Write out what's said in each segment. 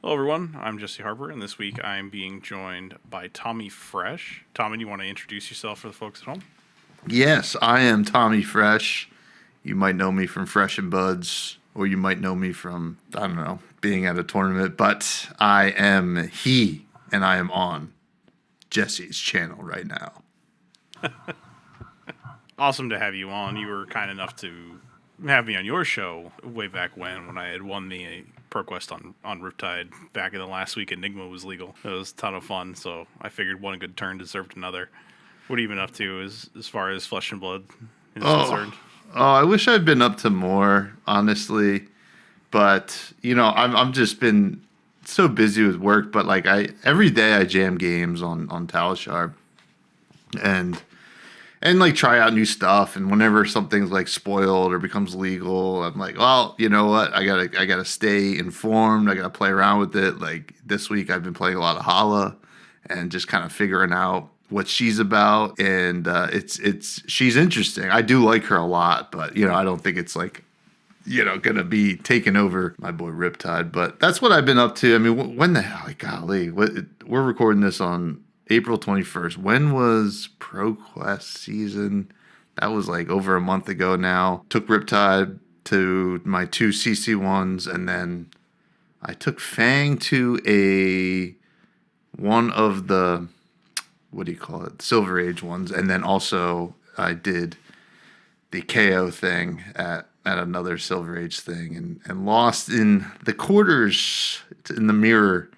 Hello, everyone. I'm Jesse Harper, and this week I'm being joined by Tommy Fresh. Tommy, do you want to introduce yourself for the folks at home? Yes, I am Tommy Fresh. You might know me from Fresh and Buds, or you might know me from, I don't know, being at a tournament, but I am he, and I am on Jesse's channel right now. Awesome to have you on. You were kind enough to have me on your show way back when I had won the ProQuest on Riptide back in the last week Enigma was legal. It was a ton of fun, so I figured one good turn deserved another. What have you been up to as far as Flesh and Blood is concerned? I wish I'd been up to more, honestly, but I'm just been so busy with work. But like every day I jam games on Talishar, and like try out new stuff. And whenever something's like spoiled or becomes legal, I'm like, well, you know what? I gotta stay informed. I gotta play around with it. Like this week, I've been playing a lot of Hala and just kind of figuring out what she's about. And she's interesting. I do like her a lot, but I don't think it's like gonna be taking over my boy Riptide. But that's what I've been up to. I mean, when the hell, like, golly, we're recording this on April 21st. When was ProQuest season? That was like over a month ago now. Took Riptide to my two CC1s, and then I took Fang to one of the, what do you call it, Silver Age ones, and then also I did the KO thing at another Silver Age thing, and lost in the quarters in the mirror,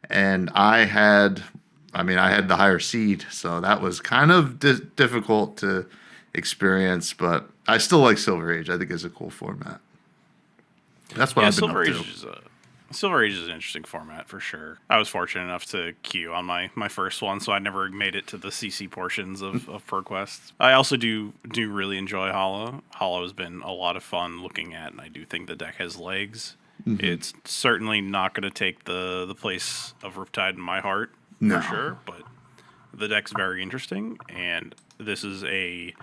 and I had the higher seed, so that was kind of difficult to experience, but I still like Silver Age. I think it's a cool format. That's what I've been up to. Silver Age is an interesting format for sure. I was fortunate enough to queue on my first one, so I never made it to the CC portions of ProQuest. I also do really enjoy Hala. Hala has been a lot of fun looking at, and I do think the deck has legs. Mm-hmm. It's certainly not going to take the place of Riptide in my heart, for sure, but the deck's very interesting, and this is a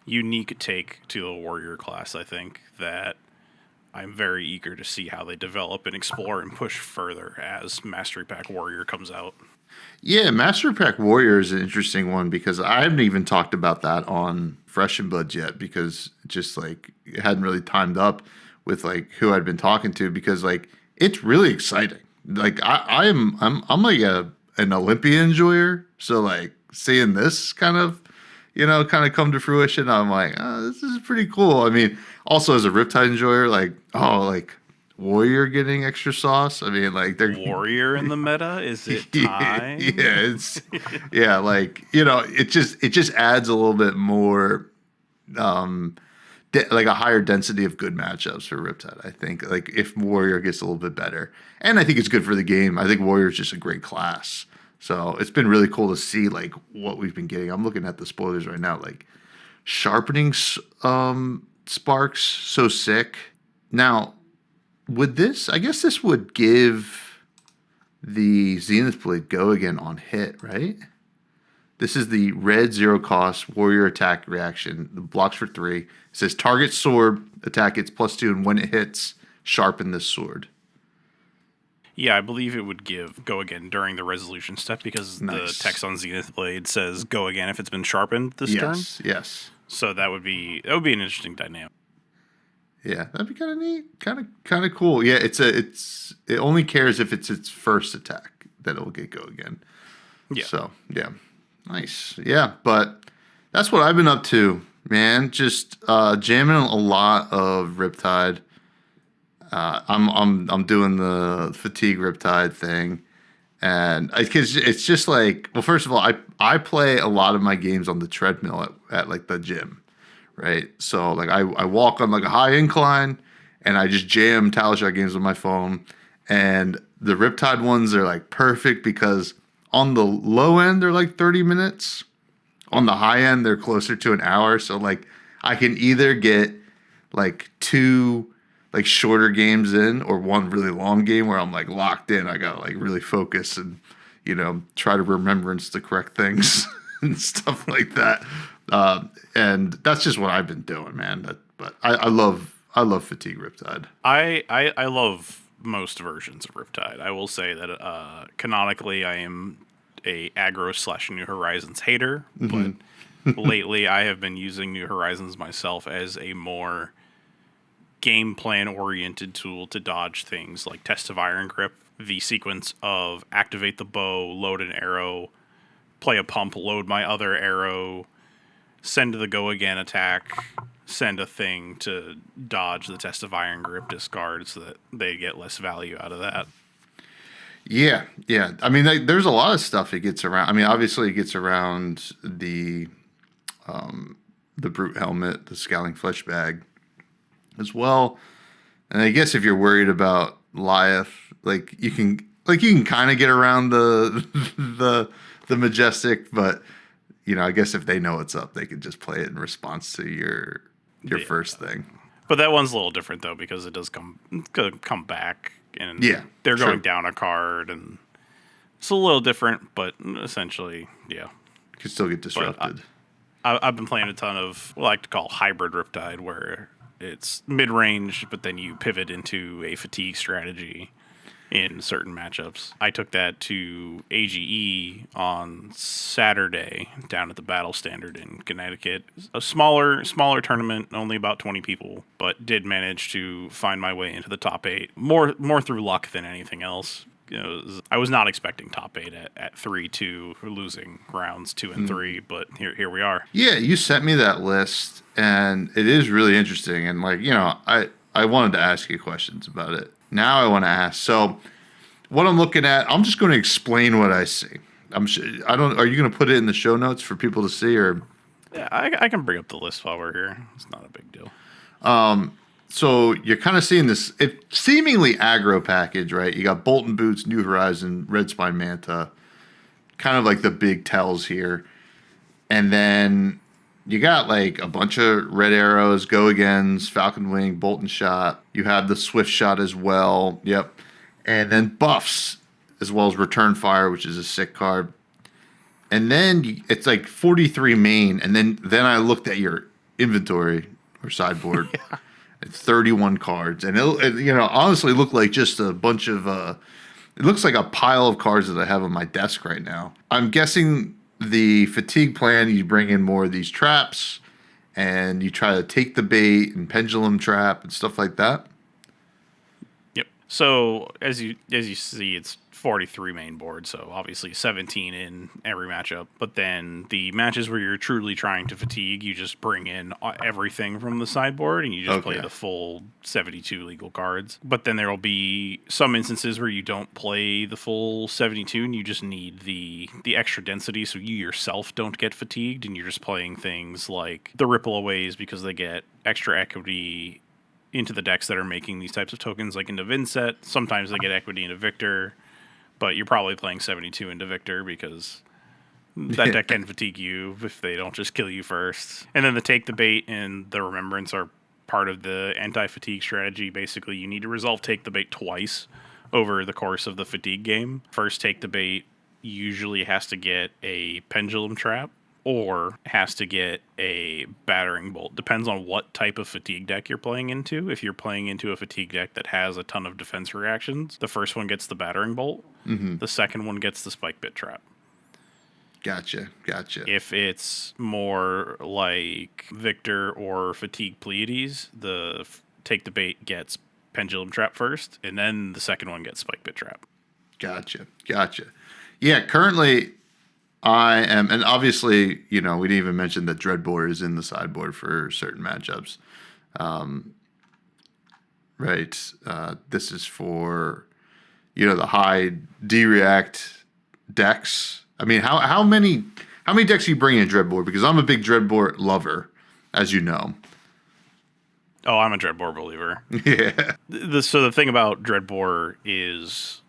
unique take to the warrior class, I think, that I'm very eager to see how they develop and explore and push further as Mastery Pack Warrior comes out. Yeah, Mastery Pack Warrior is an interesting one because I haven't even talked about that on Fresh and Buds yet, because just like it hadn't really timed up with like who I'd been talking to, because like it's really exciting. Like I'm like an Olympia enjoyer, so like seeing this kind of come to fruition, I'm like, oh, this is pretty cool. I mean, also as a Riptide enjoyer, like, oh, like Warrior getting extra sauce. I mean, like they're Warrior in the meta. Is it time? Yeah, like it just adds a little bit more, like a higher density of good matchups for Riptide. I think like if Warrior gets a little bit better, and I think it's good for the game. I think Warrior is just a great class. So it's been really cool to see like what we've been getting. I'm looking at the spoilers right now, like sharpening sparks, so sick. Now, would this? I guess this would give the Zenith Blade go again on hit, right? This is the red 0 cost warrior attack reaction. The blocks for 3. It says target sword attack gets +2, and when it hits, sharpen this sword. Yeah, I believe it would give go again during the resolution step, because the text on Zenith Blade says go again if it's been sharpened this turn. Yes. So that would be an interesting dynamic. Yeah, that'd be kind of neat, kind of cool. Yeah, it only cares if it's its first attack that it'll get go again. Yeah. So yeah, nice. Yeah, but that's what I've been up to, man. Just jamming a lot of Riptide. I'm doing the fatigue Riptide thing, and it's just like, well, first of all, I play a lot of my games on the treadmill at like the gym, right? So like I walk on like a high incline, and I just jam Talishar games on my phone, and the Riptide ones are like perfect because on the low end they're like 30 minutes, on the high end they're closer to an hour. So like I can either get like 2 like shorter games in, or 1 really long game where I'm like locked in. I gotta like really focus and try to remembrance the correct things and stuff like that. And that's just what I've been doing, man. But I love fatigue Riptide. I love most versions of Riptide. I will say that canonically, I am a aggro / New Horizons hater, but lately I have been using New Horizons myself as a more game plan oriented tool to dodge things like Test of Iron Grip, the sequence of activate the bow, load an arrow, play a pump, load my other arrow, send to the go again attack, send a thing to dodge the Test of Iron Grip discard so that they get less value out of that. Yeah, yeah. I mean, there's a lot of stuff it gets around. I mean, obviously it gets around the brute helmet, the scowling flesh bag, as well. And I guess if you're worried about Liath, you can kind of get around the majestic, but I guess if they know what's up, they can just play it in response to your first thing. But that one's a little different though because it does come back, and they're going down a card, and it's a little different. But essentially, yeah, could still get disrupted. I've been playing a ton of what I like to call hybrid Riptide, where it's mid-range, but then you pivot into a fatigue strategy in certain matchups. I took that to AGE on Saturday down at the Battle Standard in Connecticut. A smaller tournament, only about 20 people, but did manage to find my way into the top 8. More through luck than anything else. I was not expecting top 8 at 3-2, losing rounds 2 and 3, but here we are. Yeah, you sent me that list, and it is really interesting. And I wanted to ask you questions about it. Now I want to ask. So, what I'm looking at, I'm just going to explain what I see. Are you going to put it in the show notes for people to see, or? Yeah, I can bring up the list while we're here. It's not a big deal. So you're kind of seeing this seemingly aggro package, right? You got Bolton Boots, New Horizon, Red Spine Manta, kind of like the big tells here. And then you got a bunch of Red Arrows, Go Agains, Falcon Wing, Bolton Shot. You have the Swift Shot as well. Yep. And then buffs, as well as Return Fire, which is a sick card. And then it's 43 main. And then I looked at your inventory or sideboard. Yeah. It's 31 cards, and it honestly looked like just a bunch of. It looks like a pile of cards that I have on my desk right now. I'm guessing the fatigue plan. You bring in more of these traps, and you try to take the bait and pendulum trap and stuff like that. Yep. So as you see, it's 43 main board, so obviously 17 in every matchup. But then the matches where you're truly trying to fatigue, you just bring in everything from the sideboard and you just play the full 72 legal cards. But then there will be some instances where you don't play the full 72 and you just need the extra density so you yourself don't get fatigued, and you're just playing things like the Ripple Aways because they get extra equity into the decks that are making these types of tokens, like into Vinset. Sometimes they get equity into Victor. But you're probably playing 72 into Victor because that deck can fatigue you if they don't just kill you first. And then the Take the Bait and the Remembrance are part of the anti-fatigue strategy. Basically, you need to resolve Take the Bait twice over the course of the fatigue game. First, Take the Bait usually has to get a Pendulum Trap or has to get a Battering Bolt. Depends on what type of fatigue deck you're playing into. If you're playing into a fatigue deck that has a ton of defense reactions, the first one gets the Battering Bolt. Mm-hmm. The second one gets the Spike Bit Trap. Gotcha. If it's more like Victor or Fatigue Pleiades, the Take the Bait gets Pendulum Trap first, and then the second one gets Spike Bit Trap. Gotcha. Yeah, currently I am, and obviously, we didn't even mention that Dreadbore is in the sideboard for certain matchups. Right. This is for, the high D-React decks. I mean, how many decks do you bring in Dreadbore? Because I'm a big Dreadbore lover, as you know. Oh, I'm a Dreadbore believer. Yeah. So the thing about Dreadbore is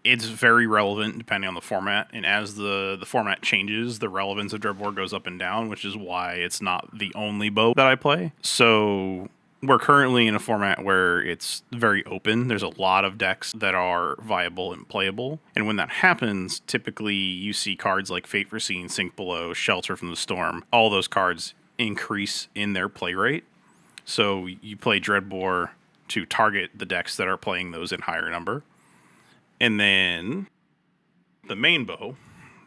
it's very relevant depending on the format, and as the format changes, the relevance of Dreadbore goes up and down, which is why it's not the only bow that I play. So we're currently in a format where it's very open. There's a lot of decks that are viable and playable, and when that happens, typically you see cards like Fate Foreseen, Sink Below, Shelter from the Storm. All those cards increase in their play rate. So you play Dreadbore to target the decks that are playing those in higher number. And then the main bow,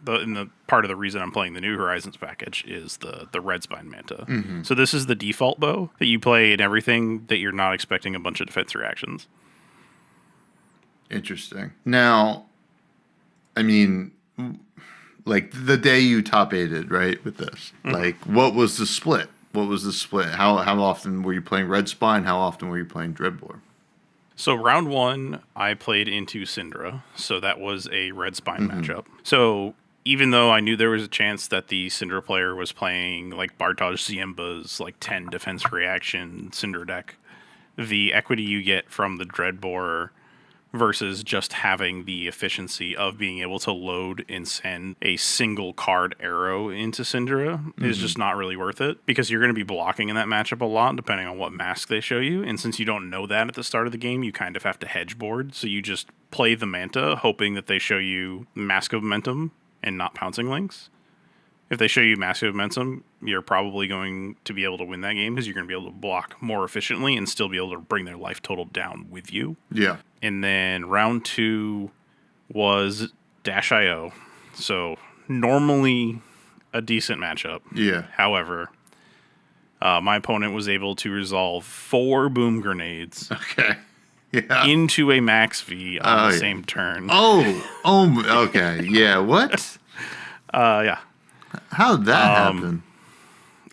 the part of the reason I'm playing the New Horizons package is the Red Spine Manta. Mm-hmm. So this is the default bow that you play in everything that you're not expecting a bunch of defense reactions. Interesting. Now, I mean, like the day you top aided, right, with this, like what was the split? What was the split? How often were you playing Red Spine? How often were you playing Dreadbore? So round 1, I played into Syndra, so that was a Red Spine matchup. So even though I knew there was a chance that the Syndra player was playing like Bartosz Ziemba's like 10 defense reaction Syndra deck, the equity you get from the Dreadbore versus just having the efficiency of being able to load and send a single card arrow into Syndra is just not really worth it, because you're going to be blocking in that matchup a lot depending on what mask they show you. And since you don't know that at the start of the game, you kind of have to hedge board. So you just play the Manta hoping that they show you Mask of Momentum and not Pouncing Links. If they show you Massive Momentum, you're probably going to be able to win that game because you're going to be able to block more efficiently and still be able to bring their life total down with you. Yeah. And then round 2 was Dash.io. So normally a decent matchup. Yeah. However, my opponent was able to resolve 4 boom grenades Okay. Yeah. into a max V on the same turn. Okay. Yeah. What? Yeah. How did that happen?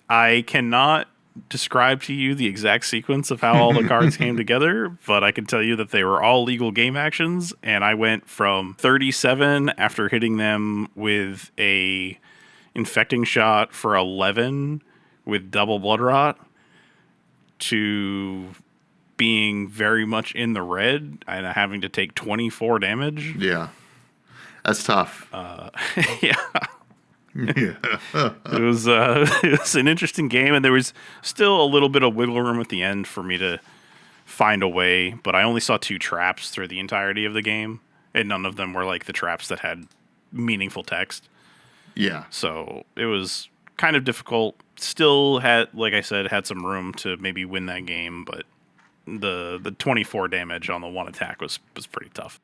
I cannot describe to you the exact sequence of how all the cards came together, but I can tell you that they were all legal game actions, and I went from 37 after hitting them with a infecting shot for 11 with double blood rot to being very much in the red and having to take 24 damage. Yeah. That's tough. Yeah. Yeah. It was an interesting game, and there was still a little bit of wiggle room at the end for me to find a way, but I only saw 2 traps through the entirety of the game, and none of them were like the traps that had meaningful text. Yeah. So it was kind of difficult. Still had, like I said, had some room to maybe win that game, but the 24 damage on the one attack was pretty tough.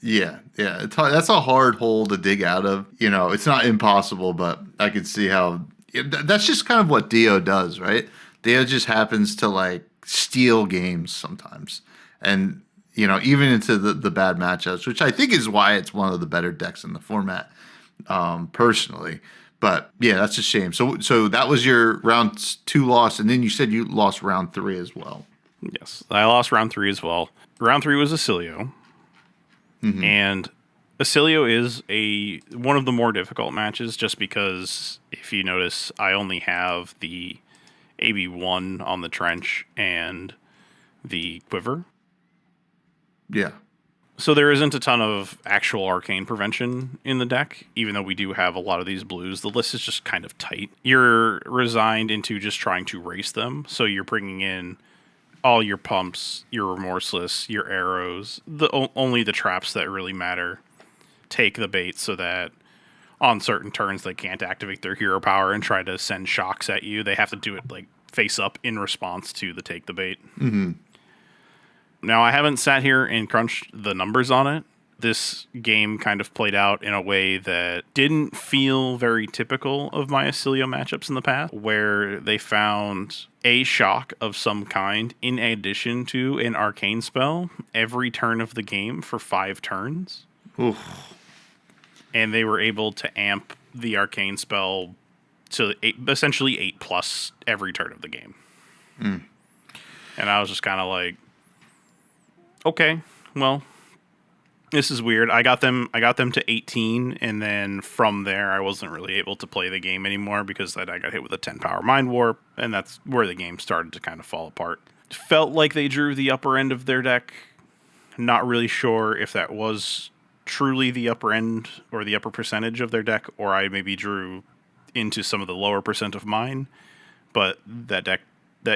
Yeah, that's a hard hole to dig out of. You know, it's not impossible, but I could see how that's just kind of what Dio does, right? Dio just happens to like steal games sometimes, and you know, even into the bad matchups, which I think is why it's one of the better decks in the format, personally. But yeah, that's a shame. So that was your round 2 loss, and then you said you lost round 3 as well. Yes, I lost round 3 as well. Round 3 was Acilio. Mm-hmm. And Acilio is one of the more difficult matches, just because if you notice, I only have the AB1 on the trench and the quiver. Yeah. So there isn't a ton of actual arcane prevention in the deck, even though we do have a lot of these blues. The list is just kind of tight. You're resigned into just trying to race them, so you're bringing in all your pumps, your remorseless, your arrows, only the traps that really matter. Take the bait so that on certain turns they can't activate their hero power and try to send shocks at you. They have to do it like face up in response to the take the bait. Mm-hmm. Now, I haven't sat here and crunched the numbers on it. This game kind of played out in a way that didn't feel very typical of my Acilio matchups in the past, where they found a shock of some kind in addition to an arcane spell every turn of the game for 5 turns. Oof. And they were able to amp the arcane spell to essentially 8+ every turn of the game. Mm. And I was just kind of like, okay, well, this is weird. I got them to 18, and then from there, I wasn't really able to play the game anymore because I got hit with a 10 power mind warp, and that's where the game started to kind of fall apart. Felt like they drew the upper end of their deck. Not really sure if that was truly the upper end or the upper percentage of their deck, or I maybe drew into some of the lower percent of mine. But that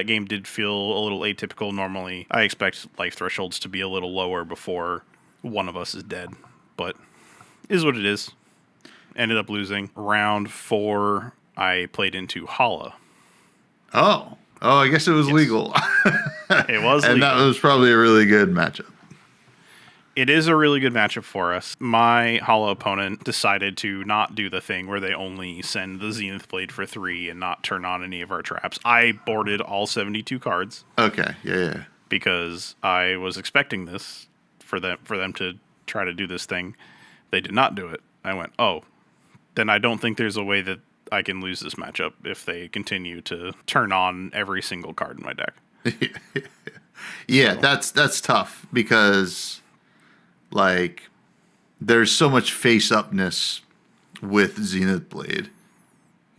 game did feel a little atypical. Normally, I expect life thresholds to be a little lower before one of us is dead, but is what it is. Ended up losing. Round 4, I played into Hala. Oh, I guess it was legal. It was And legal. that was probably a really good matchup. It is a really good matchup for us. My hollow opponent decided to not do the thing where they only send the Zenith Blade for 3 and not turn on any of our traps. I boarded all 72 cards Okay, yeah. because I was expecting this for them to try to do this thing. They did not do it. I went, oh, then I don't think there's a way that I can lose this matchup if they continue to turn on every single card in my deck. Yeah, that's tough because like there's so much face upness with Zenith Blade.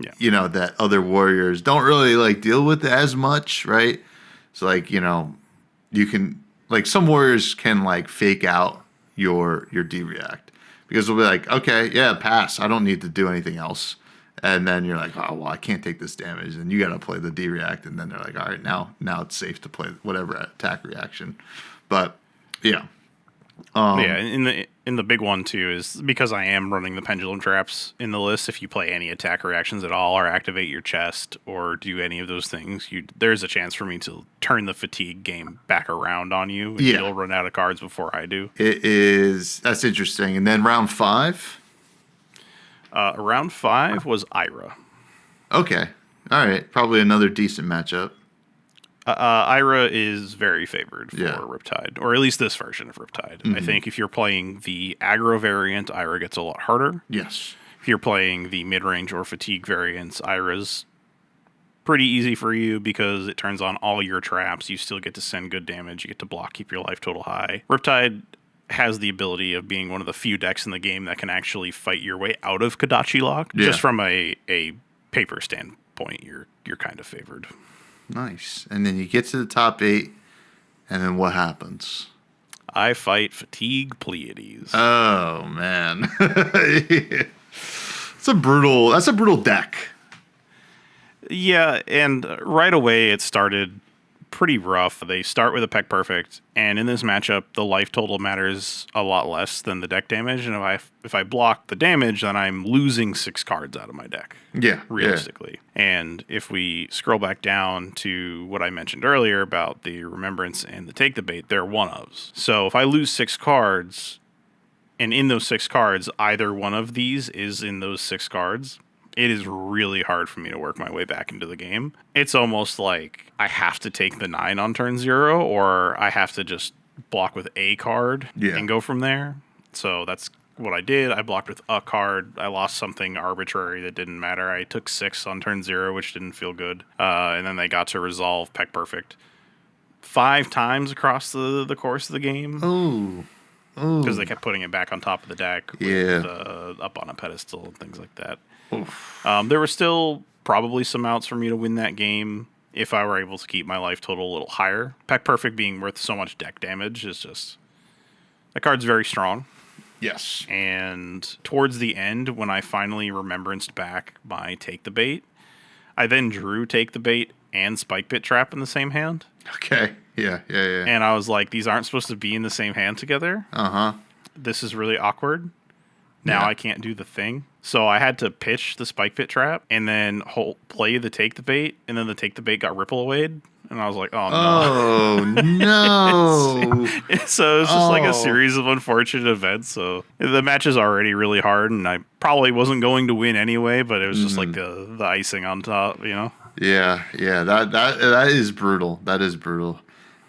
Yeah. You know, that other warriors don't really like deal with as much, right? So like, you know, you can like some warriors can like fake out your D-React because they'll be like, okay, yeah, pass. I don't need to do anything else. And then you're like, oh well, I can't take this damage, and you got to play the D-React, and then they're like, all right, now it's safe to play whatever attack reaction. But yeah, Yeah, in the big one too is because I am running the pendulum traps in the list. If you play any attack reactions at all, or activate your chest, or do any of those things, there's a chance for me to turn the fatigue game back around on you. And Yeah. you'll run out of cards before I do. that's interesting. And then round 5. Round 5 was Ira. Okay, all right, probably another decent matchup. Ira is very favored for Yeah. Riptide, or at least this version of Riptide. I think if you're playing the aggro variant, Ira gets a lot harder. Yes. If you're playing the mid-range or fatigue variants, Ira's pretty easy for you because it turns on all your traps. You still get to send good damage. You get to block, keep your life total high. Riptide has the ability of being one of the few decks in the game that can actually fight your way out of Kodachi lock. Yeah. Just from a paper standpoint, you're kind of favored. Nice. And then you get to the top 8, and then what happens? I fight Fatigue Pleiades. Oh man. That's a brutal deck. Yeah, and right away it started pretty rough. They start with a Peck Perfect, and in this matchup, the life total matters a lot less than the deck damage. And if I block the damage, then I'm losing 6 cards out of my deck. Yeah. Realistically. And if we scroll back down to what I mentioned earlier about the Remembrance and the Take the Bait, they're one-ofs. So if I lose 6 cards, and in those 6 cards, either one of these is in those 6 cards, it is really hard for me to work my way back into the game. It's almost like I have to take the 9 on turn 0, or I have to just block with a card and go from there. So that's what I did. I blocked with a card. I lost something arbitrary that didn't matter. I took 6 on turn 0, which didn't feel good. And then they got to resolve Peck Perfect 5 times across the course of the game. Oh. Because they kept putting it back on top of the deck with, up on a pedestal and things like that. There were still probably some outs for me to win that game if I were able to keep my life total a little higher. Peck Perfect being worth so much deck damage is just... That card's very strong. Yes. And towards the end, when I finally remembranced back my Take the Bait, I then drew Take the Bait and Spike Pit Trap in the same hand. Okay. Yeah. And I was like, these aren't supposed to be in the same hand together. Uh-huh. This is really awkward. Now I can't do the thing. So I had to pitch the Spike Pit Trap and then play the Take the Bait, and then the Take the Bait got ripple awayed. And I was like, oh, no. Oh, no. So it's just like a series of unfortunate events. So the match is already really hard, and I probably wasn't going to win anyway, but it was just like the icing on top, you know? Yeah. That is brutal. That is brutal.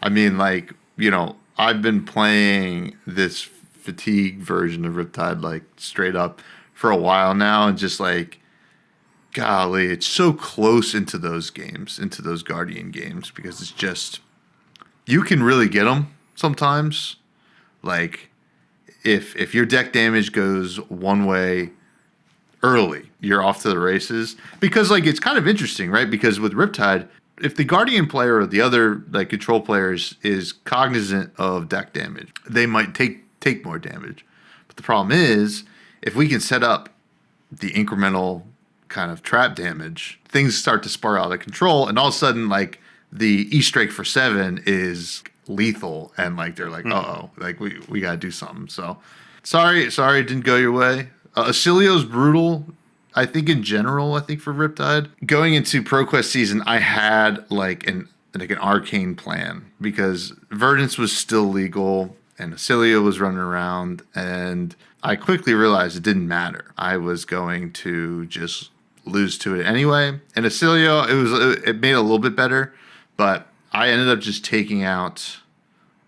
I mean, like, you know, I've been playing this fatigue version of Riptide like straight up for a while now, and just like, golly, it's so close into those games, into those Guardian games, because it's just, you can really get them sometimes. Like, if your deck damage goes one way early, you're off to the races. Because like, it's kind of interesting, right? Because with Riptide, if the Guardian player or the other like control players is cognizant of deck damage, they might take more damage. But the problem is, if we can set up the incremental kind of trap damage, things start to spiral out of control, and all of a sudden, like, the E-Strike for 7 is lethal, and like they're like, uh-oh, like we gotta do something. So sorry it didn't go your way. Acilio's brutal. I think in general, for Riptide. Going into ProQuest season, I had like like an arcane plan because Verdance was still legal and Acilio was running around, and I quickly realized it didn't matter. I was going to just lose to it anyway. And Acilio, it made it a little bit better, but I ended up just taking out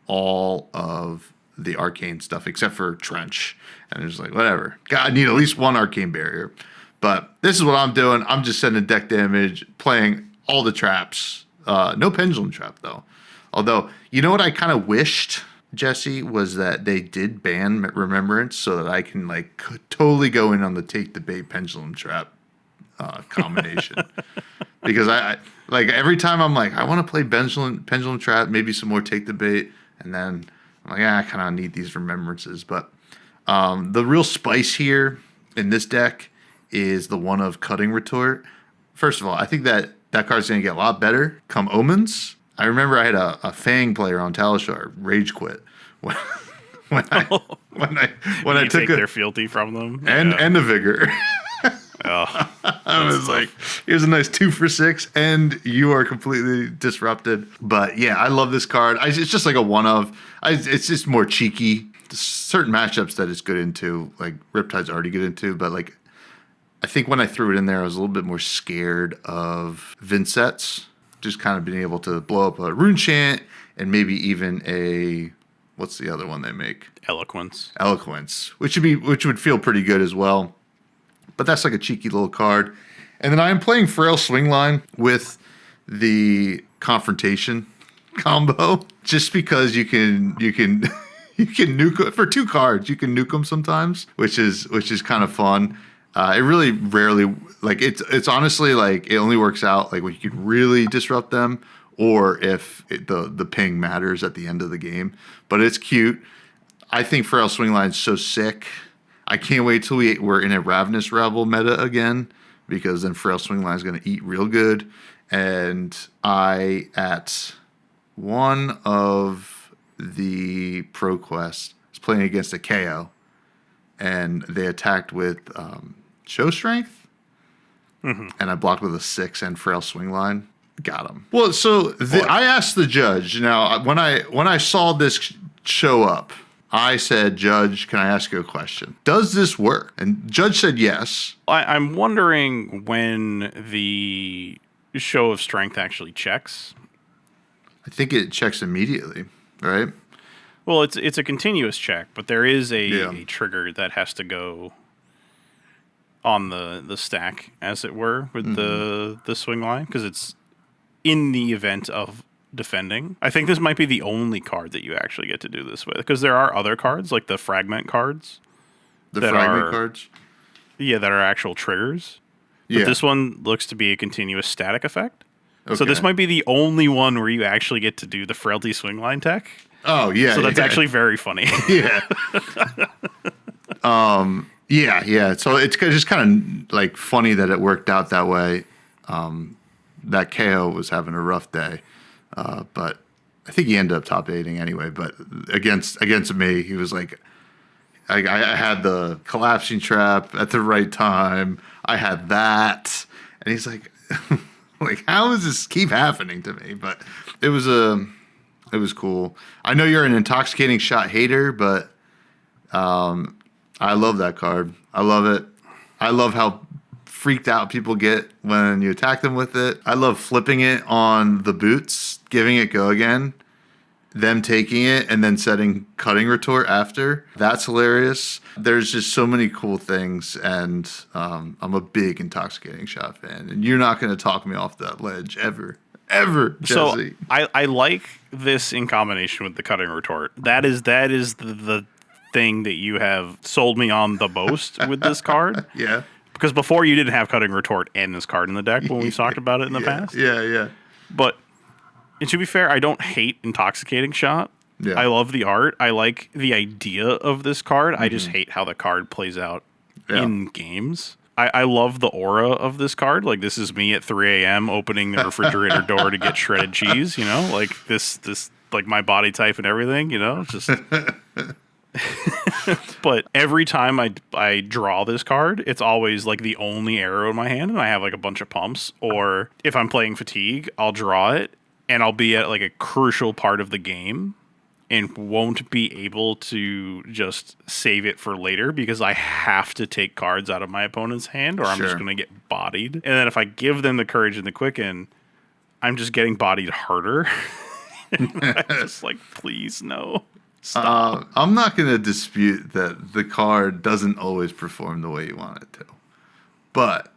all of the arcane stuff except for Trench, and it was like whatever. God, I need at least one arcane barrier. But this is what I'm doing. I'm just sending deck damage, playing all the traps. No pendulum trap though. Although, you know what I kind of wished, Jesse, was that they did ban Remembrance so that I can totally go in on the take the bait pendulum trap combination. Because I like every time I'm like I want to play pendulum trap, maybe some more take the bait, and then I'm like I kind of need these remembrances. But the real spice here in this deck is the one of Cutting Retort. First of all, I think that card's going to get a lot better come Omens. I remember I had a Fang player on Talishar rage quit when I took their fealty from them and the vigor. Oh, I was like, here's a nice 2 for 6, and you are completely disrupted. But yeah, I love this card. It's just like a one of. It's just more cheeky. Certain matchups that it's good into, like Riptide's already good into, but like I think when I threw it in there, I was a little bit more scared of Vincets. Just kind of being able to blow up a Rune Chant and maybe even a what's the other one they make? Eloquence, which would feel pretty good as well. But that's like a cheeky little card. And then I am playing Frail Swingline with the Confrontation combo, just because you can you can nuke for 2 cards. You can nuke them sometimes, which is kind of fun. It really rarely it's honestly like it only works out like when you can really disrupt them, or if the ping matters at the end of the game. But it's cute. I think Frail Swingline's so sick. I can't wait till we're in a Ravenous Rebel meta again, because then Frail Swingline is going to eat real good. And I, at one of the pro quests, was playing against a KO, and they attacked with Show Strength, and I blocked with a 6 and Frail Swingline. Got him. Well, so I asked the judge. Now, when I saw this show up, I said, Judge, can I ask you a question? Does this work? And Judge said yes. I'm wondering when the show of strength actually checks. I think it checks immediately, right? Well, it's a continuous check, but there is a trigger that has to go on the stack, as it were, with the swing line, because it's in the event of defending. I think this might be the only card that you actually get to do this with, because there are other cards, like the fragment cards. That are actual triggers. But this one looks to be a continuous static effect. Okay. So this might be the only one where you actually get to do the Frailty Swingline tech. Oh, yeah. So that's actually very funny. Yeah. Yeah. So it's just kind of like funny that it worked out that way. That KO was having a rough day. But I think he ended up top 8ing anyway. But against me, he was like, I had the collapsing trap at the right time. I had that, and he's like, like, how does this keep happening to me? But it was cool. I know you're an intoxicating shot hater, but I love that card. I love it. I love how freaked out people get when you attack them with it. I love flipping it on the boots, giving it go again, them taking it, and then setting Cutting Retort after. That's hilarious. There's just so many cool things, and I'm a big Intoxicating Shot fan, and you're not going to talk me off that ledge ever, Jesse. So I like this in combination with the Cutting Retort. That is the thing that you have sold me on the most with this card. Yeah. Because before you didn't have Cutting Retort and this card in the deck when we talked about it in the past. Yeah. But and to be fair, I don't hate Intoxicating Shot. Yeah. I love the art. I like the idea of this card. I just hate how the card plays out in games. I love the aura of this card. Like, this is me at 3 a.m. opening the refrigerator door to get shredded cheese, you know? Like, this like, my body type and everything, you know? Just... But every time I draw this card, it's always like the only arrow in my hand, and I have like a bunch of pumps. Or if I'm playing Fatigue, I'll draw it, and I'll be at like a crucial part of the game and won't be able to just save it for later because I have to take cards out of my opponent's hand or I'm just Sure. going to get bodied. And then if I give them the courage and the quicken, I'm just getting bodied harder. I'm just like, please, no. Stop. I'm not going to dispute that the card doesn't always perform the way you want it to, but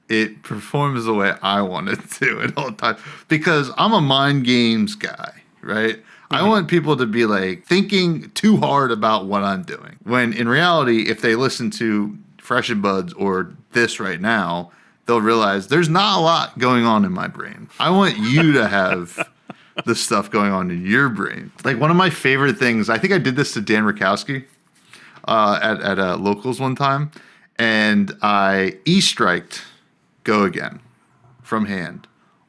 it performs the way I want it to at all times because I'm a mind games guy, right? I want people to be like thinking too hard about what I'm doing. When in reality, if they listen to Fresh and Buds or this right now, they'll realize there's not a lot going on in my brain. I want you to have the stuff going on in your brain. Like one of my favorite things, I think I did this to Dan Rakowski at Locals one time, and I E-striked Go Again from hand.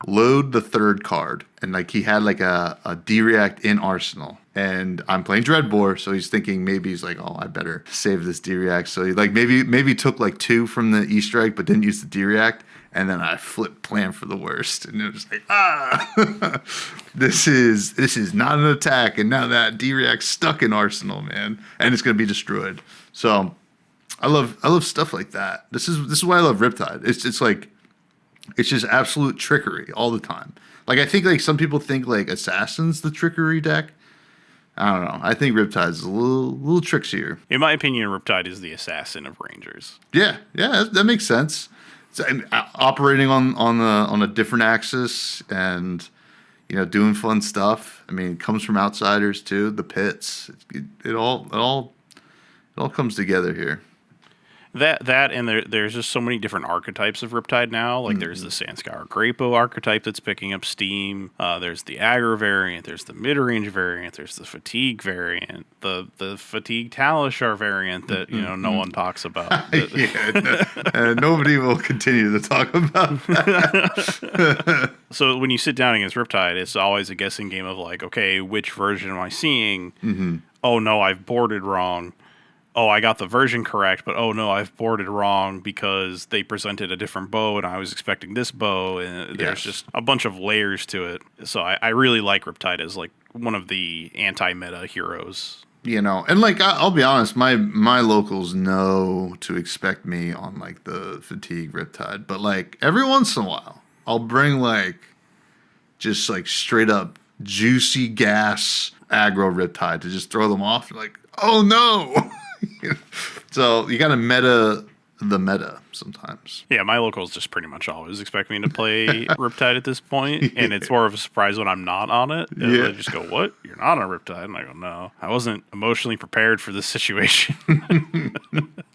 Load the third card, and like he had like a D-React in Arsenal, and I'm playing Dreadbore, so he's thinking maybe he's like, oh, I better save this D-React. So he like maybe took like 2 from the E-strike, but didn't use the D-React, and then I flipped plan for the worst, and it was like this is not an attack, and now that D-React's stuck in Arsenal, man, and it's gonna be destroyed. So I love stuff like that. This is why I love Riptide. It's like. It's just absolute trickery all the time. Like I think like some people think like Assassin's the trickery deck. I don't know. I think Riptide's a little trickier. In my opinion, Riptide is the assassin of Rangers. Yeah, that makes sense. So, and, operating on a different axis and doing fun stuff. I mean, it comes from outsiders too. The pits. It all comes together here. That and there's just so many different archetypes of Riptide now. Like there's the Sandscour Grapo archetype that's picking up steam. There's the aggro variant. There's the mid range variant. There's the fatigue variant. The fatigue Talishar variant that no one talks about. Nobody will continue to talk about that. So when you sit down against Riptide, it's always a guessing game of like, okay, which version am I seeing? Mm-hmm. Oh no, I've boarded wrong. Oh, I got the version correct, but oh no, I've boarded wrong because they presented a different bow and I was expecting this bow, and there's just a bunch of layers to it. So I really like Riptide as like one of the anti-meta heroes. And like I'll be honest, my locals know to expect me on like the fatigue Riptide, but like every once in a while, I'll bring like just like straight up juicy gas aggro Riptide to just throw them off. Like, oh no. So you gotta meta the meta sometimes. Yeah, my locals just pretty much always expect me to play Riptide at this point, and it's more of a surprise when I'm not on it. And they just go, "What? You're not on Riptide?" And I go, "No, I wasn't emotionally prepared for this situation."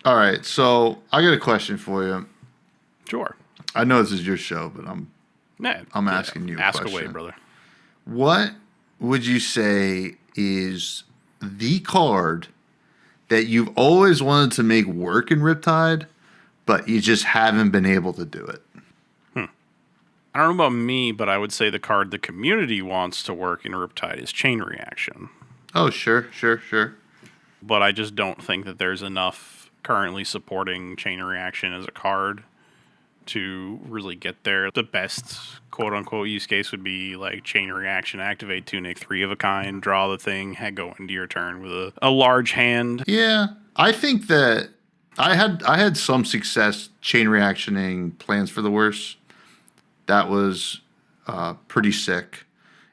All right, so I got a question for you. Sure. I know this is your show, but I'm asking you a Ask question. away, brother. What would you say is the card that you've always wanted to make work in Riptide, but you just haven't been able to do it? I don't know about me, but I would say the card the community wants to work in Riptide is Chain Reaction. Oh, sure. But I just don't think that there's enough currently supporting Chain Reaction as a card to really get there. The best quote-unquote use case would be like Chain Reaction, activate Tunic, 3 of a kind, draw the thing, go into your turn with a large hand. Yeah, I think that I had some success Chain Reactioning Plans for the Worst. That was pretty sick.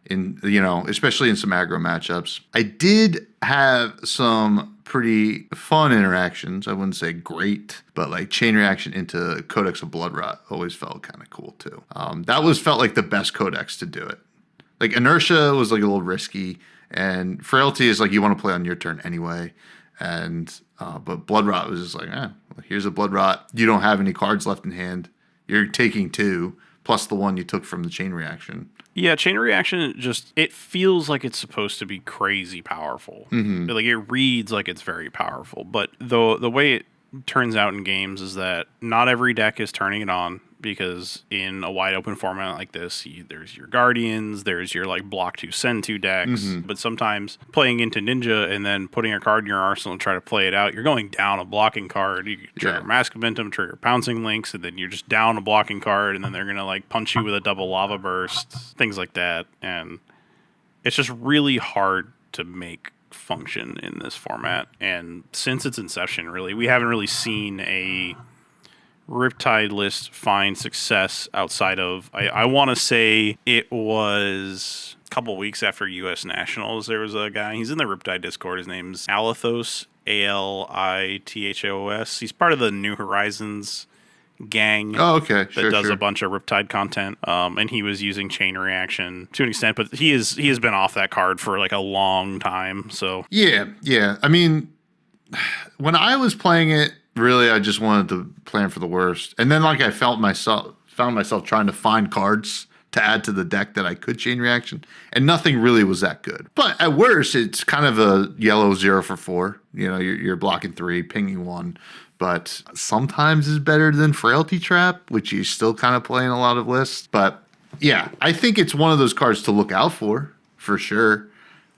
Especially in some aggro matchups. I did have some pretty fun interactions. I wouldn't say great, but like Chain Reaction into Codex of Bloodrot always felt kind of cool too. That felt like the best codex to do it. Like Inertia was like a little risky, and Frailty is like you want to play on your turn anyway. And but Bloodrot was just like, here's a Bloodrot. You don't have any cards left in hand. You're taking 2 plus the 1 you took from the Chain Reaction. Yeah, Chain Reaction it feels like it's supposed to be crazy powerful. Mm-hmm. Like it reads like it's very powerful, but the way it turns out in games is that not every deck is turning it on. because in a wide open format like this, there's your Guardians, there's your like block 2, send 2 decks. But sometimes playing into Ninja and then putting a card in your arsenal and try to play it out, you're going down a blocking card. You trigger Mask Momentum, trigger Pouncing Links, and then you're just down a blocking card, and then they're going to like punch you with a double Lava Burst, things like that. And it's just really hard to make function in this format. And since its inception, really, we haven't really seen a Riptide list find success outside of, I want to say it was a couple weeks after U.S. Nationals. There was a guy, he's in the Riptide Discord. His name's Alithos, Alithos. He's part of the New Horizons gang. Oh, okay. That does a bunch of Riptide content. And he was using Chain Reaction to an extent, but he has been off that card for like a long time. So yeah. I mean, when I was playing it, really, I just wanted to plan for the worst. And then like I found myself trying to find cards to add to the deck that I could Chain Reaction, and nothing really was that good. But at worst, it's kind of a yellow 0 for 4. You know, you're blocking 3, pinging 1. But sometimes is better than Frailty Trap, which you still kind of play in a lot of lists. But yeah, I think it's one of those cards to look out for sure.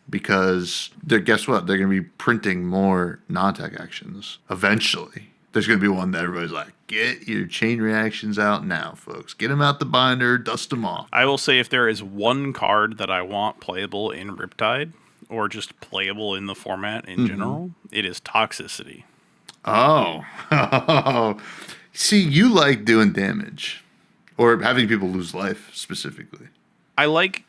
Because guess what? They're going to be printing more non-tech actions eventually. There's going to be one that everybody's like, get your Chain Reactions out now, folks. Get them out the binder, dust them off. I will say if there is one card that I want playable in Riptide, or just playable in the format in general, it is Toxicity. Oh. See, you like doing damage. Or having people lose life, specifically. I like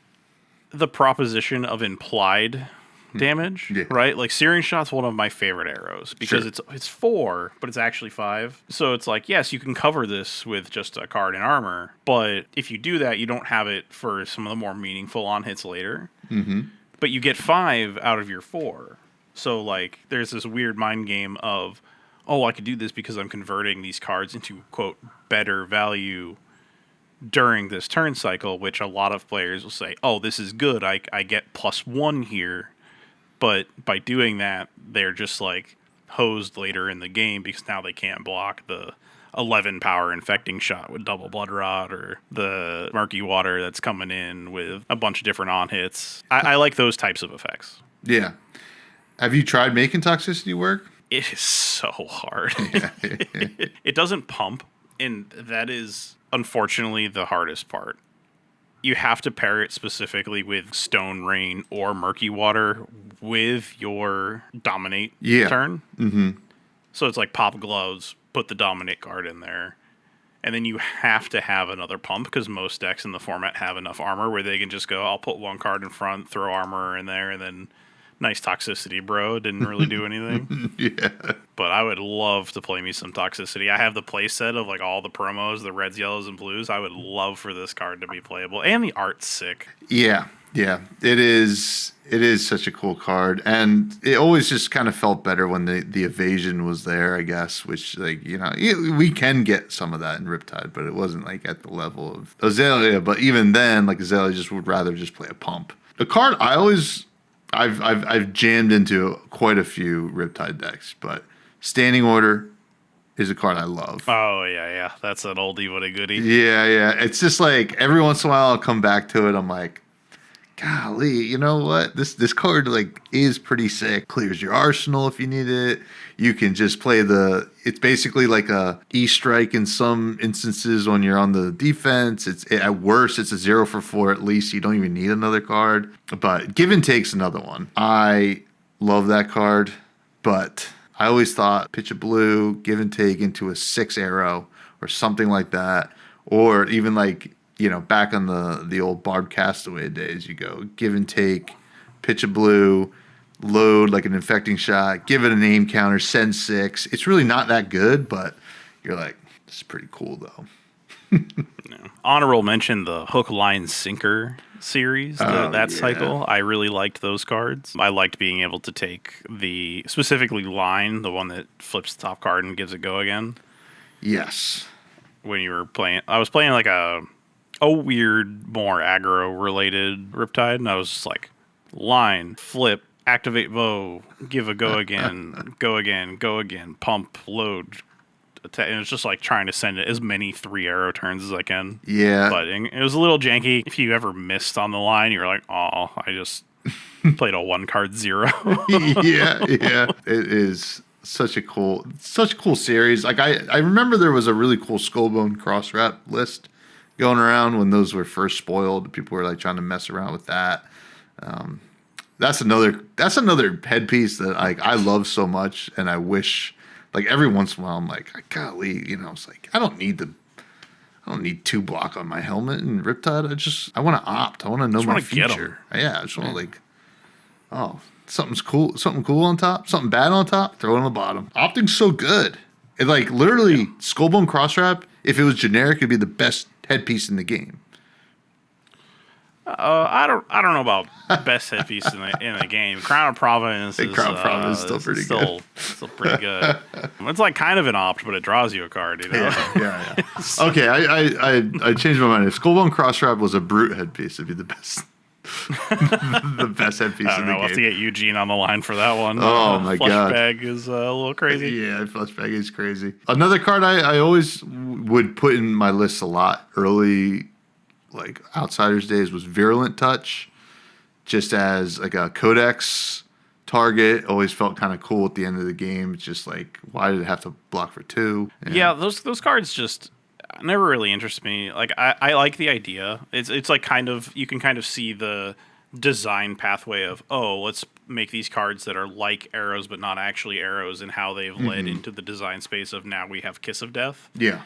the proposition of implied damage, right? Like Searing Shot's one of my favorite arrows because it's 4, but it's actually 5. So it's like, yes, you can cover this with just a card and armor, but if you do that, you don't have it for some of the more meaningful on hits later. But you get 5 out of your 4. So like, there's this weird mind game of, oh, I could do this because I'm converting these cards into quote better value during this turn cycle, which a lot of players will say, oh, this is good, I get +1 here. But by doing that, they're just like hosed later in the game because now they can't block the 11 power infecting shot with double blood rot or the murky water that's coming in with a bunch of different on hits. I like those types of effects. Yeah. Have you tried making Toxicity work? It is so hard. It doesn't pump, and that is unfortunately the hardest part. You have to pair it specifically with Stone Rain or Murky Water with your Dominate turn. So it's like pop gloves, put the Dominate card in there, and then you have to have another pump because most decks in the format have enough armor where they can just go, I'll put one card in front, throw armor in there, and then nice Toxicity, bro. Didn't really do anything. But I would love to play me some Toxicity. I have the play set of like all the promos, the reds, yellows, and blues. I would love for this card to be playable. And the art's sick. Yeah. It is such a cool card. And it always just kind of felt better when the evasion was there, I guess, which, like, you know, we can get some of that in Riptide, but it wasn't like at the level of Azalea. But even then, like, Azalea just would rather just play a pump. The card I've jammed into quite a few Riptide decks, but Standing Order is a card I love. Oh, yeah. That's an oldie but a goodie. Yeah. It's just like every once in a while I'll come back to it. I'm like, golly, you know what? This card like is pretty sick. Clears your arsenal if you need it. You can just play it's basically like a E-strike in some instances when you're on the defense. At worst, it's a 0 for 4 at least. You don't even need another card. But Give and Take's another one. I love that card, but I always thought pitch a blue, Give and Take into a 6 arrow or something like that. Or even like, you know, back on the old Barb Castaway days, you go Give and Take, pitch a blue, load like an infecting shot, give it a name counter, send 6. It's really not that good, but you're like, this is pretty cool though. Honorable mention the Hook, Line, Sinker series, that cycle. I really liked those cards. I liked being able to take the specifically Line, the one that flips the top card and gives it go again. Yes. When you were playing, I was playing like a weird, more aggro related Riptide, and I was just like, Line, flip, activate Voe, give a go again, go again, pump, load, and it's just like trying to send as many 3 arrow turns as I can. Yeah. But it was a little janky. If you ever missed on the line, you were like, oh, I just played a 1-card 0. Yeah. It is such a cool series. Like I remember there was a really coal skullbone cross wrap list going around when those were first spoiled. People were like trying to mess around with that. That's another headpiece that like I love so much, and I wish like every once in a while I'm like, golly, it's like I don't need 2 block on my helmet and Riptide. I want to opt. I want to know my feature. Yeah, I just want to like, oh, something cool on top, something bad on top, throw it on the bottom. Opting's so good. It like literally skullbone cross wrap. If it was generic, it'd be the best headpiece in the game. I don't know about best headpiece in the game. Crown of Providence is still pretty good. Still pretty good. It's like kind of an opt, but it draws you a card. Yeah. Okay, I changed my mind. If skullbone cross wrap was a brute headpiece, it'd be the best. The best headpiece in the game. We'll have to get Eugene on the line for that one. Oh my god, Flushbag is a little crazy. Yeah, Flushbag is crazy. Another card I always would put in my list a lot early, like Outsiders days, was Virulent Touch, just as like a codex target. Always felt kind of cool at the end of the game. It's just like, why did it have to block for 2? Yeah, those cards just never really interest me. Like I like the idea. It's like you can kind of see the design pathway of, let's make these cards that are like arrows but not actually arrows, and how they've led into the design space of now we have Kiss of Death. Yeah.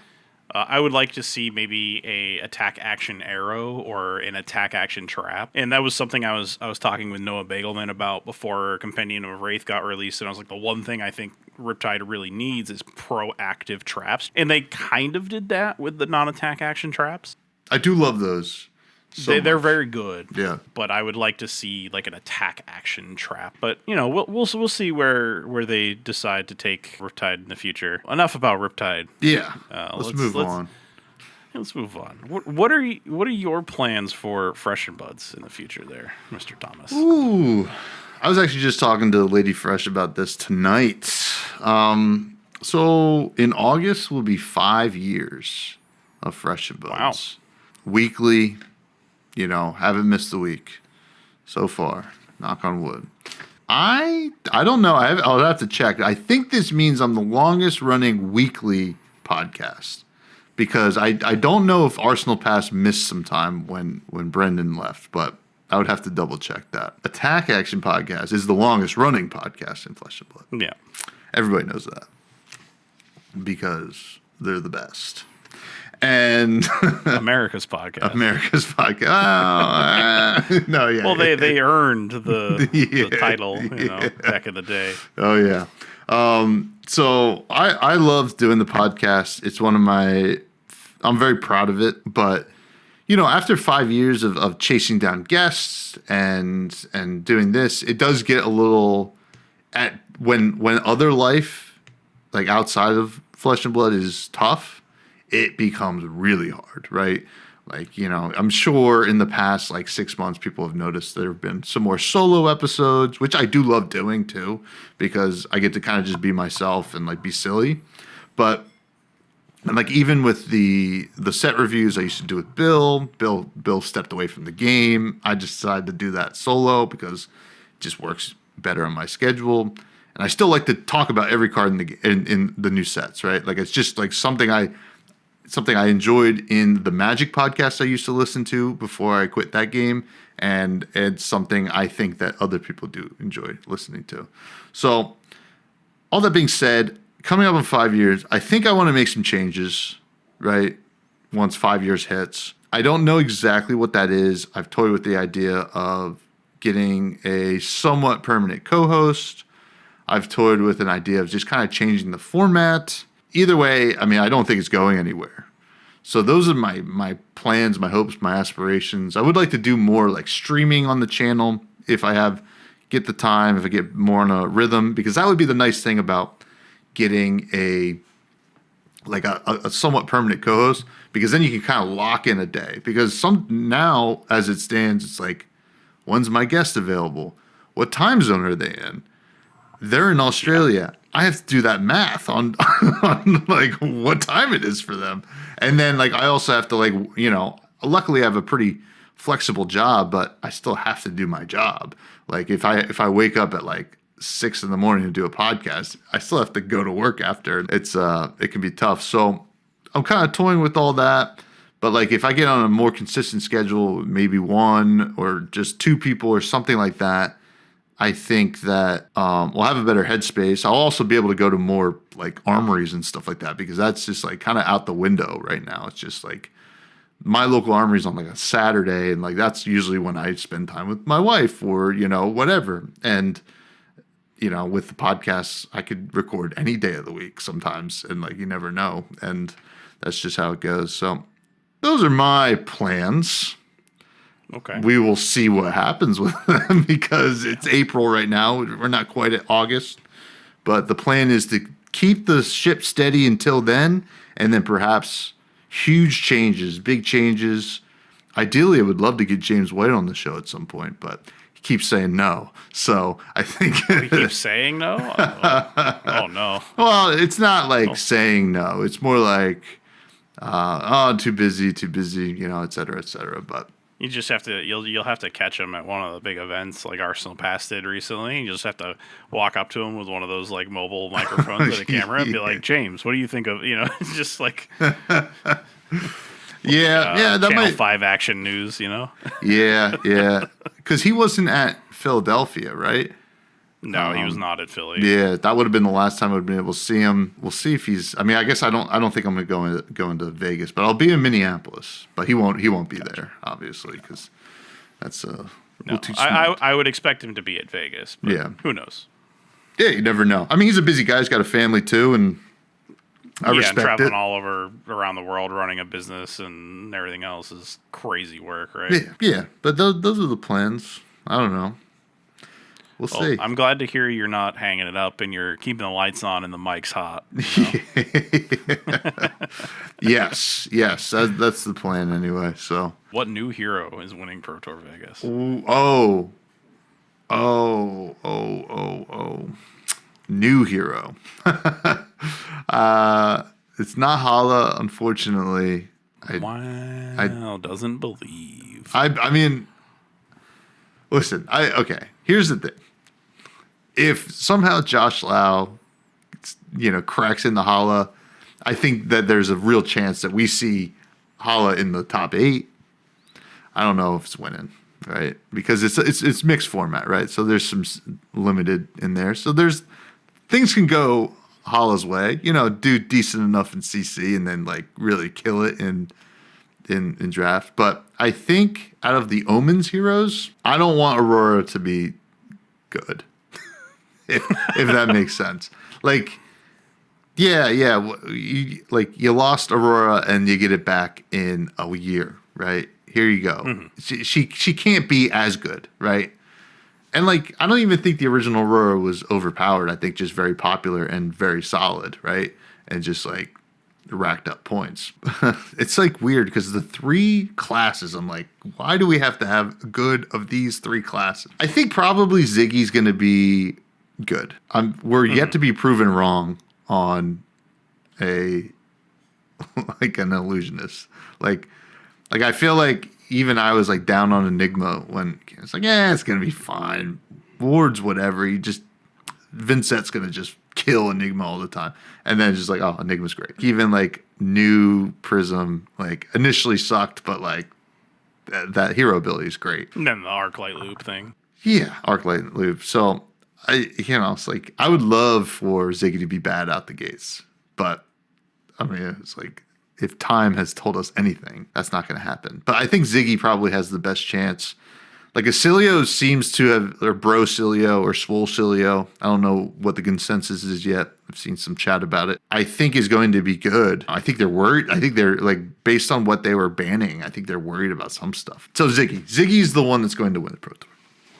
I would like to see maybe a attack action arrow or an attack action trap, and that was something I was talking with Noah Bagelman about before Compendium of Wraith got released, and I was like, the one thing I think Riptide really needs is proactive traps, and they kind of did that with the non-attack action traps. I do love those. They're very good. Yeah. But I would like to see like an attack action trap. But we'll see where they decide to take Riptide in the future. Enough about Riptide. Yeah. Let's move on. Let's move on. What are your plans for Fresh and Buds in the future there, Mr. Thomas? Ooh. I was actually just talking to Lady Fresh about this tonight. So in August will be 5 years of Fresh and Buds. Wow. Weekly. Haven't missed a week so far. Knock on wood. I don't know. I'll have to check. I think this means I'm the longest running weekly podcast, because I don't know if Arsenal Pass missed some time when Brendan left, but I would have to double check that. Attack Action Podcast is the longest running podcast in Flesh and Blood. Yeah. Everybody knows that because they're the best. And America's podcast. No, yeah. Well, they earned the title, back in the day. Oh yeah. So I love doing the podcast. It's one of I'm very proud of it. But after 5 years of chasing down guests and doing this, it does get a little when other life, like outside of Flesh and Blood, is tough. It becomes really hard, right? Like, I'm sure in the past, 6 months, people have noticed there have been some more solo episodes, which I do love doing too, because I get to kind of just be myself and be silly. But even with the set reviews I used to do with Bill stepped away from the game. I just decided to do that solo because it just works better on my schedule. And I still like to talk about every card in the new sets, right? Like, it's just something I enjoyed in the Magic podcast I used to listen to before I quit that game, and it's something I think that other people do enjoy listening to. So, all that being said, coming up in 5 years, I think I want to make some changes, right? Once 5 years hits. I don't know exactly what that is. I've toyed with the idea of getting a somewhat permanent co-host. I've toyed with an idea of just kind of changing the format. Either way, I don't think it's going anywhere. So those are my plans, my hopes, my aspirations. I would like to do more streaming on the channel if I get the time, if I get more on a rhythm, because that would be the nice thing about getting a somewhat permanent co-host, because then you can kind of lock in a day. Because now, as it stands, it's when's my guest available? What time zone are they in? they're in Australia. I have to do that math on, on like what time it is for them. And then like I also have to like, luckily I have a pretty flexible job, but I still have to do my job. Like if I wake up at like 6 in the morning to do a podcast, I still have to go to work after. It can be tough. So I'm kind of toying with all that. But like if I get on a more consistent schedule, maybe one or just two people or something like that, I think that we'll have a better headspace. I'll also be able to go to more like armories and stuff like that because that's just like kind of out the window right now. It's just like my local armory's on like a Saturday, and like that's usually when I spend time with my wife or whatever. And with the podcasts, I could record any day of the week sometimes, and like you never know, and that's just how it goes. So those are my plans. Okay. We will see what happens with them because it's April right now. We're not quite at August, but the plan is to keep the ship steady until then, and then perhaps huge changes, big changes. Ideally, I would love to get James White on the show at some point, but he keeps saying no. So I think he keeps saying no. Oh no. Well, it's not like saying no. It's more like, too busy, et cetera, et cetera. But you just have to you'll have to catch him at one of the big events like Arsenal Pass did recently. You just have to walk up to him with one of those like mobile microphones and a camera and be like, James, what do you think of it's just like yeah, that Channel might 5 Action News, yeah, because he wasn't at Philadelphia, right? No, he was not at Philly. Yeah, that would have been the last time I would have been able to see him. We'll see if he's. I mean, I guess I don't think I'm going to go into Vegas, but I'll be in Minneapolis. But he won't be there, obviously, because that's a little too small. I would expect him to be at Vegas. But yeah, who knows? Yeah, you never know. I mean, he's a busy guy. He's got a family too, and I respect and traveling it. all over around the world, running a business and everything else is crazy work, right? Yeah. But those are the plans. I don't know. We'll see. I'm glad to hear you're not hanging it up and you're keeping the lights on and the mic's hot. Yes. That's the plan anyway. So, what new hero is winning Pro Tour Vegas? Oh. New hero. It's not Hala, unfortunately. Doesn't believe. I mean, listen. Okay. Here's the thing. If somehow Josh Lau, cracks into Hala, I think that there's a real chance that we see Hala in the top 8. I don't know if it's winning, right? Because it's mixed format, right? So there's some limited in there. So there's things can go Hala's way. Do decent enough in CC and then like really kill it in draft. But I think out of the Omens heroes, I don't want Aurora to be good. if that makes sense. Like, yeah. You lost Aurora and you get it back in a year, right? Here you go. Mm-hmm. She can't be as good, right? And like, I don't even think the original Aurora was overpowered. I think just very popular and very solid, right? And just like racked up points. It's like weird because the 3 classes, I'm like, why do we have to have good of these 3 classes? I think probably Ziggy's going to be good. We're yet to be proven wrong on an illusionist. Like I feel like even I was like down on Enigma when it's like, it's gonna be fine. Ward's whatever. Vincent's gonna just kill Enigma all the time, and then just like, Enigma's great. Even like new Prism, like initially sucked, but like that hero ability is great. And then the Arclight Loop thing. Yeah, Arclight Loop. So it's like I would love for Ziggy to be bad out the gates, but I mean, it's like if time has told us anything, that's not going to happen. But I think Ziggy probably has the best chance. Like Acilio seems to have, or Bro Cilio or Swole Cilio. I don't know what the consensus is yet. I've seen some chat about it. I think is going to be good. I think they're worried. I think they're like, based on what they were banning, I think they're worried about some stuff. So Ziggy's the one that's going to win the Pro Tour.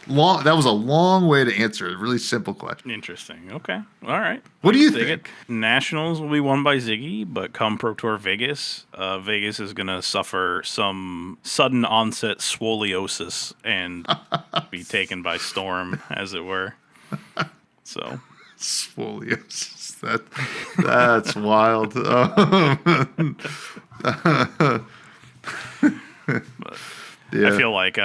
That was a long way to answer a really simple question. Interesting. Okay. All right. What do you think? Nationals will be won by Ziggy, but come Pro Tour Vegas, Vegas is going to suffer some sudden onset scoliosis and be taken by storm, as it were. So Scoliosis. That's wild. I Yeah. feel like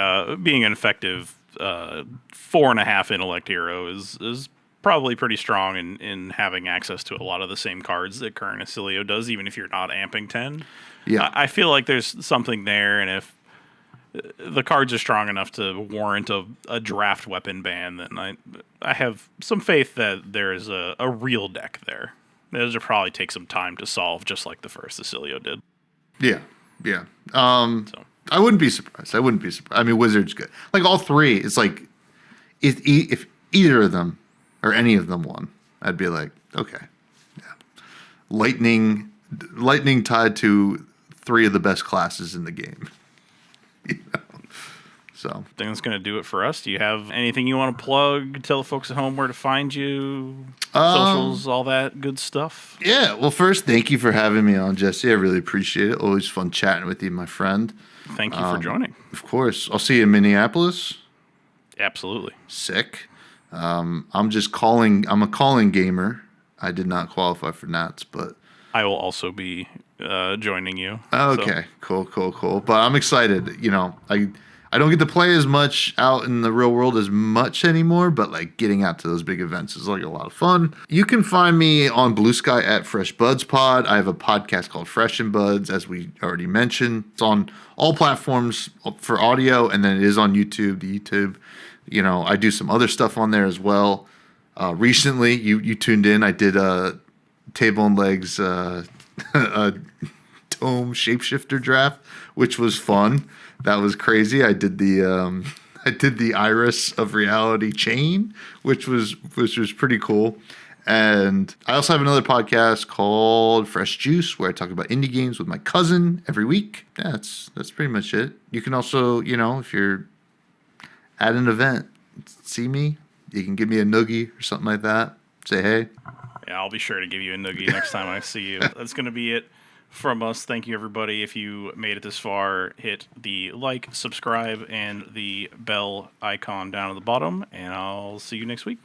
being an effective 4.5 intellect hero is probably pretty strong in having access to a lot of the same cards that current Acilio does, even if you're not amping 10. Yeah. I feel like there's something there, and if the cards are strong enough to warrant a draft weapon ban, then I have some faith that there is a real deck there. Those will probably take some time to solve, just like the first Acilio did. Yeah. Yeah. So I wouldn't be surprised. I mean, Wizard's good. Like all three, it's like if either of them or any of them won, I'd be like, okay, yeah, lightning tied to three of the best classes in the game. You know? So I think that's going to do it for us. Do you have anything you want to plug? Tell the folks at home where to find you, socials, all that good stuff. yeah. Well, first, thank you for having me on, Jesse. I really appreciate it. Always fun chatting with you, my friend. Thank you for joining. Of course, I'll see you in Minneapolis. Absolutely. Sick. I'm just calling. I'm a calling gamer. I did not qualify for Nats, but I will also be joining you. okay, cool. But I'm excited. You know, I don't get to play as much out in the real world as much anymore, but like getting out to those big events is like a lot of fun. You can find me on Blue Sky at Fresh Buds Pod. I have a podcast called Fresh and Buds, as we already mentioned. It's on all platforms for audio, and then it is on YouTube. The YouTube, you know, I do some other stuff on there as well. Recently, you tuned in. I did a Table and Legs a Tome Shapeshifter draft, which was fun. That was crazy. I did the Iris of Reality chain, which was pretty cool. And I also have another podcast called Fresh Juice, where I talk about indie games with my cousin every week. Yeah, that's pretty much it. You can also, you know, if you're at an event, see me. You can give me a noogie or something like that. Say hey. Yeah, I'll be sure to give you a noogie next time I see you. That's going to be it from us. Thank you, everybody. If you made it this far, hit the like, subscribe, and the bell icon down at the bottom, and I'll see you next week.